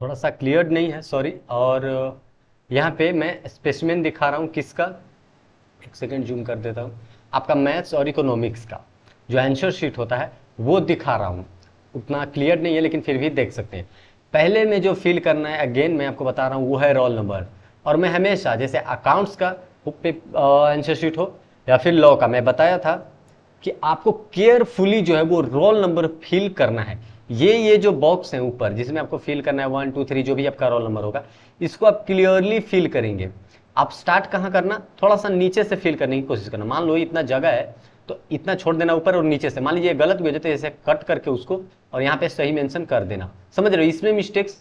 थोड़ा सा क्लियर नहीं है, सॉरी। और यहाँ पे मैं स्पेसिमेन दिखा रहा हूँ किसका, एक सेकेंड जूम कर देता हूँ। आपका मैथ्स और इकोनॉमिक्स का जो आंसर शीट होता है वो दिखा रहा हूँ। उतना क्लियर नहीं है लेकिन फिर भी देख सकते हैं। पहले में जो फिल करना है, अगेन मैं आपको बता रहा हूँ, वो है रोल नंबर। और मैं हमेशा जैसे अकाउंट्स का पे आंसर शीट हो या फिर लॉ का, मैं बताया था कि आपको केयरफुली जो है वो रोल नंबर फिल करना है। ये जो बॉक्स है ऊपर जिसमें आपको फिल करना है 1 2 3 जो भी आपका रोल नंबर होगा, इसको आप क्लियरली फिल करेंगे। आप स्टार्ट कहाँ करना, थोड़ा सा नीचे से फिल करने की कोशिश करना। मान लो इतना जगह है तो इतना छोड़ देना ऊपर और नीचे से। मान लीजिए गलत भी हो जाए तो ऐसे कट करके उसको और यहाँ पे सही मेंशन कर देना। समझ रहे हो, इसमें मिस्टेक्स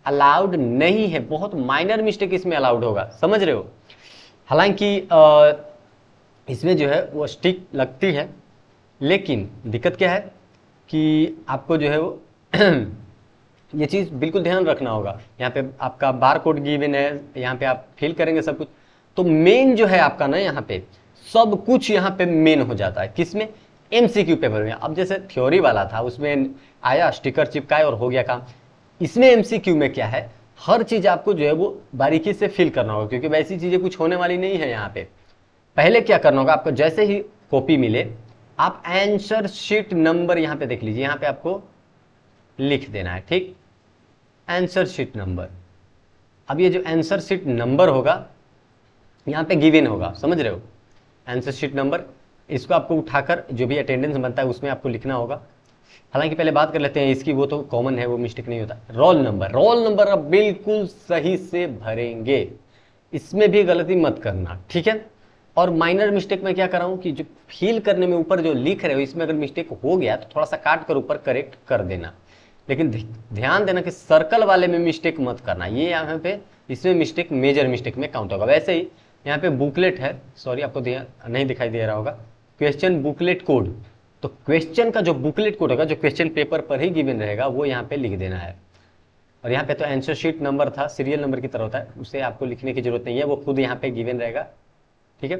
अलाउड नहीं है, बहुत माइनर मिस्टेक इसमें अलाउड होगा, समझ रहे हो। हालांकि इसमें जो है वो स्टिक लगती है, लेकिन दिक्कत क्या है कि आपको जो है वो ये चीज़ बिल्कुल ध्यान रखना होगा। यहाँ पे आपका बार कोड गिवन है, यहाँ पे आप फिल करेंगे सब कुछ। तो मेन जो है आपका ना, यहाँ पे सब कुछ यहाँ पे मेन हो जाता है किसमें, एमसीक्यू पेपर में। अब जैसे थ्योरी वाला था उसमें आया स्टिकर चिपकाए और हो गया काम। इसमें एमसीक्यू में क्या है, हर चीज आपको जो है वो बारीकी से फिल करना होगा, क्योंकि वैसी चीजें कुछ होने वाली नहीं है यहाँ पे। पहले क्या करना होगा आपको, जैसे ही कॉपी मिले आप आंसर शीट नंबर यहाँ पे देख लीजिए, यहाँ पे आपको लिख देना है, ठीक। Answer sheet number. अब ये जो आंसर शीट नंबर होगा यहाँ पे गिवन होगा, समझ रहे हो। आंसर शीट नंबर, इसको आपको उठाकर जो भी अटेंडेंस बनता है उसमें आपको लिखना होगा। हालांकि पहले बात कर लेते हैं इसकी, वो तो कॉमन है, वो मिस्टेक नहीं होता। रोल नंबर, रोल नंबर अब बिल्कुल सही से भरेंगे, इसमें भी गलती मत करना, ठीक है। और माइनर मिस्टेक में क्या कर रहा हूँ कि जो फिल करने में ऊपर जो लिख रहे हो इसमें अगर मिस्टेक हो गया तो थोड़ा सा काट कर ऊपर करेक्ट कर देना। लेकिन ध्यान देना कि सर्कल वाले में मिस्टेक मत करना, ये यहाँ पे इसमें मिस्टेक मेजर मिस्टेक में काउंट होगा। वैसे ही यहाँ पे बुकलेट है, सॉरी आपको नहीं दिखाई दे रहा होगा, क्वेश्चन बुकलेट कोड। तो क्वेश्चन का जो बुकलेट कोड होगा, जो क्वेश्चन पेपर पर ही गिवन रहेगा, वो यहाँ पे लिख देना है। और यहाँ पे तो आंसर शीट नंबर था, सीरियल नंबर की तरह होता है, उसे आपको लिखने की जरूरत नहीं है, वो खुद यहाँ पे गिवन रहेगा, ठीक है।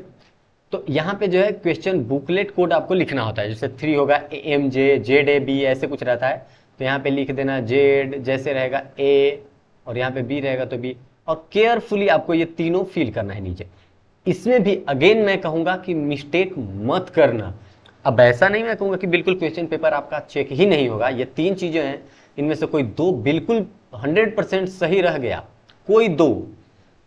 तो यहाँ पे जो है क्वेश्चन बुकलेट कोड आपको लिखना होता है। जैसे 3 होगा AMJ ZAB ऐसे कुछ रहता है, तो यहाँ पे लिख देना जेड, जैसे रहेगा A, और यहाँ पे B रहेगा तो B। और केयरफुली आपको ये तीनों फिल करना है नीचे। इसमें भी अगेन मैं कहूँगा कि मिस्टेक मत करना। अब ऐसा नहीं मैं कहूँगा कि बिल्कुल क्वेश्चन पेपर आपका चेक ही नहीं होगा, ये 3 चीज़ें हैं, इनमें से कोई 2 बिल्कुल 100% सही रह गया, कोई 2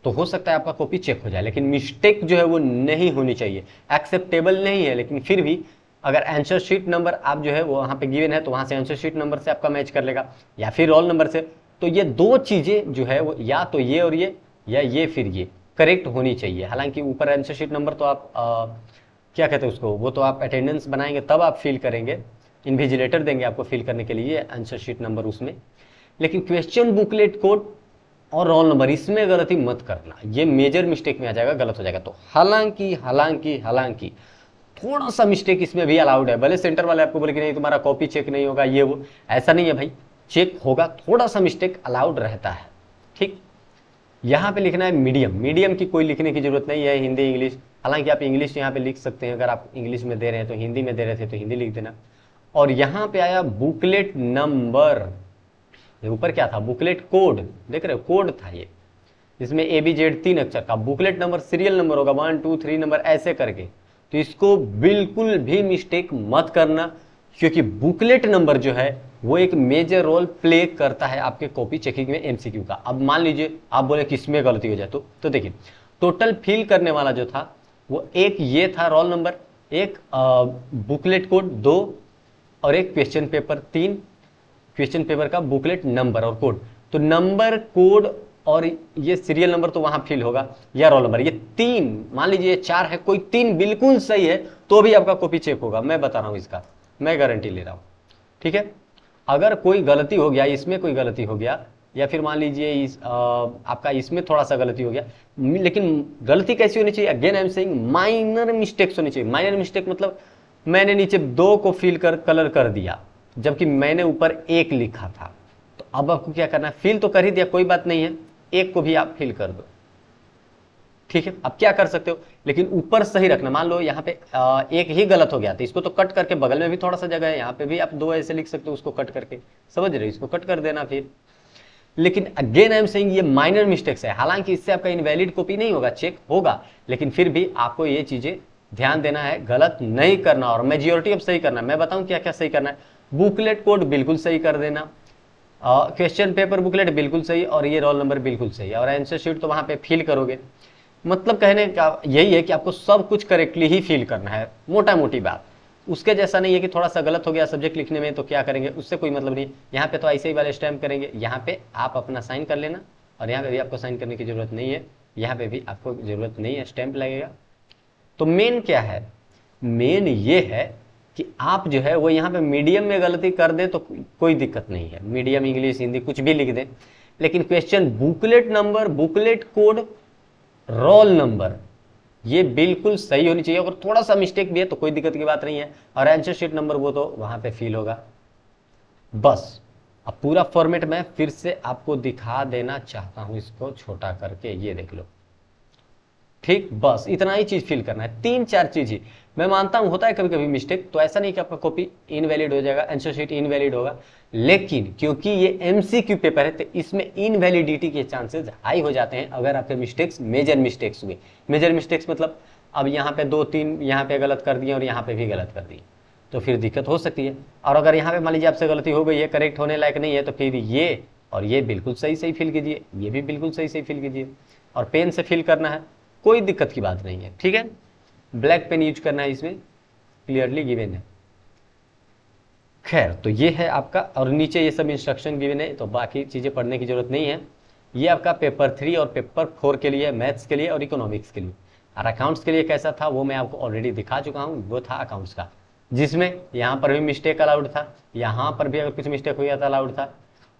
तो हो सकता है आपका कॉपी चेक हो जाए, लेकिन मिस्टेक जो है वो नहीं होनी चाहिए। एक्सेप्टेबल नहीं है, लेकिन फिर भी अगर आंसर शीट नंबर आप जो है वो वहाँ पे गिवन है तो वहाँ से आंसर शीट नंबर से आपका मैच कर लेगा, या फिर रोल नंबर से। तो ये 2 चीज़ें जो है वो या तो ये और ये, या ये फिर ये करेक्ट होनी चाहिए। हालांकि ऊपर आंसर शीट नंबर तो आप क्या कहते हैं उसको, वो तो आप अटेंडेंस बनाएंगे तब आप फिल करेंगे, इन्विजिलेटर देंगे आपको फिल करने के लिए आंसर शीट नंबर उसमें। लेकिन क्वेश्चन बुकलेट कोड और रोल नंबर, इसमें गलती मत करना, ये मेजर मिस्टेक में आ जाएगा, गलत हो जाएगा। तो हालांकि हालांकि हालांकि थोड़ा सा मिस्टेक इसमें भी अलाउड है। भले सेंटर वाले आपको बोले कि नहीं तुम्हारा कॉपी चेक नहीं होगा, ये वो, ऐसा नहीं है भाई, चेक होगा, थोड़ा सा मिस्टेक अलाउड रहता है, ठीक। यहाँ पे लिखना है मीडियम, मीडियम की कोई लिखने की जरूरत नहीं है, हिंदी इंग्लिश। हालांकि आप इंग्लिश यहाँ पे लिख सकते हैं, अगर आप इंग्लिश में दे रहे हैं तो हिंदी में दे रहे थे तो हिंदी लिख देना। और यहाँ पे आया बुकलेट नंबर, ऊपर क्या था, बुकलेट कोड, देख रहे हो कोड था ये, जिसमें ABZ 3 अक्षर का। बुकलेट नंबर सीरियल नंबर होगा 1 2 3 नंबर ऐसे करके। तो इसको बिल्कुल भी मिस्टेक मत करना, क्योंकि बुकलेट नंबर जो है वो एक मेजर रोल प्ले करता है आपके कॉपी चेकिंग में MCQ का। अब मान लीजिए आप बोले कि इसमें गलती हो जाए तो देखिए, टोटल फिल करने वाला जो था वो एक ये था रोल नंबर, एक बुकलेट कोड 2, और एक क्वेश्चन पेपर 3, क्वेश्चन पेपर का बुकलेट नंबर और कोड। तो नंबर, कोड और ये सीरियल नंबर तो वहां फिल होगा, या रोल नंबर, ये 3, मान लीजिए ये 4 है, कोई 3 बिल्कुल सही है तो भी आपका कॉपी चेक होगा, मैं बता रहा हूं, इसका मैं गारंटी ले रहा हूं, ठीक है। अगर कोई गलती हो गया, इसमें कोई गलती हो गया, या फिर मान लीजिए आपका इसमें थोड़ा सा गलती हो गया, लेकिन गलती कैसी होनी चाहिए, again I am saying minor mistakes होनी चाहिए। माइनर मिस्टेक मतलब मैंने नीचे 2 को फिल कर कलर कर दिया जबकि मैंने ऊपर 1 लिखा था, तो अब आपको क्या करना है, फिल तो कर ही दिया, कोई बात नहीं है, 1 को भी आप फिल कर दो, ठीक है। अब क्या कर सकते हो, लेकिन ऊपर सही रखना। मान लो यहाँ पे 1 ही गलत हो गया तो इसको तो कट करके, बगल में भी थोड़ा सा जगह है, यहाँ पे भी आप 2 ऐसे लिख सकते हो उसको कट करके, समझ रहे हो, इसको कट कर देना फिर। लेकिन अगेन आई एम सेइंग ये माइनर मिस्टेक्स है, हालांकि इससे आपका इनवैलिड कॉपी नहीं होगा, चेक होगा, लेकिन फिर भी आपको ये चीजें ध्यान देना है, गलत नहीं करना और मेजोरिटी अब सही करना। मैं बताऊं क्या क्या सही करना है। बुकलेट कोड बिल्कुल सही कर देना, क्वेश्चन पेपर बुकलेट बिल्कुल सही, और ये रोल नंबर बिल्कुल सही, और आंसर शीट तो वहां पे फिल करोगे। मतलब कहने का यही है कि आपको सब कुछ करेक्टली ही फिल करना है, मोटा मोटी बात। उसके जैसा नहीं है कि थोड़ा सा गलत हो गया सब्जेक्ट लिखने में तो क्या करेंगे, उससे कोई मतलब नहीं। यहाँ पे तो ऐसे ही वाले स्टैम्प करेंगे, यहाँ पे आप अपना साइन कर लेना, और यहाँ पे भी आपको साइन करने की जरूरत नहीं है, यहाँ पे भी आपको जरूरत नहीं है, स्टैम्प लगेगा। तो मेन क्या है, मेन ये है कि आप जो है वो यहाँ पे मीडियम में गलती कर दें तो कोई दिक्कत नहीं है, मीडियम इंग्लिश हिंदी कुछ भी लिख दें, लेकिन question booklet number, booklet code, roll number ये बिल्कुल सही होनी चाहिए। अगर थोड़ा सा मिस्टेक भी है तो कोई दिक्कत की बात नहीं है, और आंसर शीट नंबर वो तो वहां पे फिल होगा। बस अब पूरा फॉर्मेट मैं फिर से आपको दिखा देना चाहता हूं, इसको छोटा करके, ये देख लो, ठीक, बस इतना ही चीज फिल करना है, 3-4 चीज ही। मैं मानता हूं होता है कभी कभी मिस्टेक, तो ऐसा नहीं कि आपका कॉपी इनवैलिड हो जाएगा, आंसर शीट इनवैलिड होगा, लेकिन क्योंकि ये एमसीक्यू पेपर है तो इसमें इनवैलिडिटी के चांसेस हाई हो जाते हैं अगर आपके मिस्टेक्स मेजर मिस्टेक्स हुए। मेजर मिस्टेक्स मतलब अब यहाँ पे 2-3 यहाँ पे गलत कर दिए और यहाँ पे भी गलत कर दिए, तो फिर दिक्कत हो सकती है। और अगर यहाँ पे मान लीजिए आपसे गलती हो गई है, करेक्ट होने लायक नहीं है, तो फिर ये और ये बिल्कुल सही सही फिल कीजिए, ये भी बिल्कुल सही सही फिल कीजिए, और पेन से फिल करना है, कोई दिक्कत की बात नहीं है, ठीक है। ब्लैक पेन यूज करना है, इसमें क्लियरली गिवन है। खैर, तो ये है आपका, और नीचे ये सब इंस्ट्रक्शन गिवन है, तो बाकी चीज़ें पढ़ने की जरूरत नहीं है। ये आपका पेपर 3 और पेपर 4 के लिए, मैथ्स के लिए और इकोनॉमिक्स के लिए। और अकाउंट्स के लिए कैसा था वो मैं आपको ऑलरेडी दिखा चुका हूँ, वो था अकाउंट्स का, जिसमें यहाँ पर भी मिस्टेक अलाउड था, यहाँ पर भी अगर कुछ मिस्टेक हो गया था अलाउड था।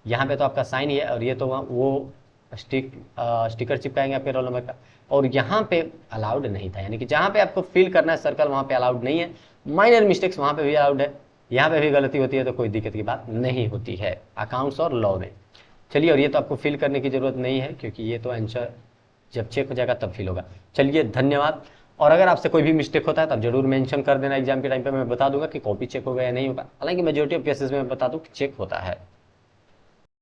यहाँ पे तो आपका साइन ही है, और ये तो वो स्टिकर चिपकाएंगे आपके रोल नंबर का, और यहाँ पे अलाउड नहीं था, यानी कि जहाँ पे आपको फिल करना है सर्कल वहाँ पे अलाउड नहीं है। माइनर मिस्टेक्स वहाँ पे भी अलाउड है, यहाँ पे भी गलती होती है तो कोई दिक्कत की बात नहीं होती है अकाउंट्स और लॉ में। चलिए, और ये तो आपको फिल करने की जरूरत नहीं है, क्योंकि ये तो आंसर जब चेक हो जाएगा तब फिल होगा। चलिए, धन्यवाद। और अगर आपसे कोई भी मिस्टेक होता है तब जरूर मेंशन कर देना, एग्जाम के टाइम पे मैं बता दूंगा कि कॉपी चेक होगा या नहीं होगा। हालांकि मेजोरिटी ऑफ केसेस में मैं बता दूं कि चेक होता है।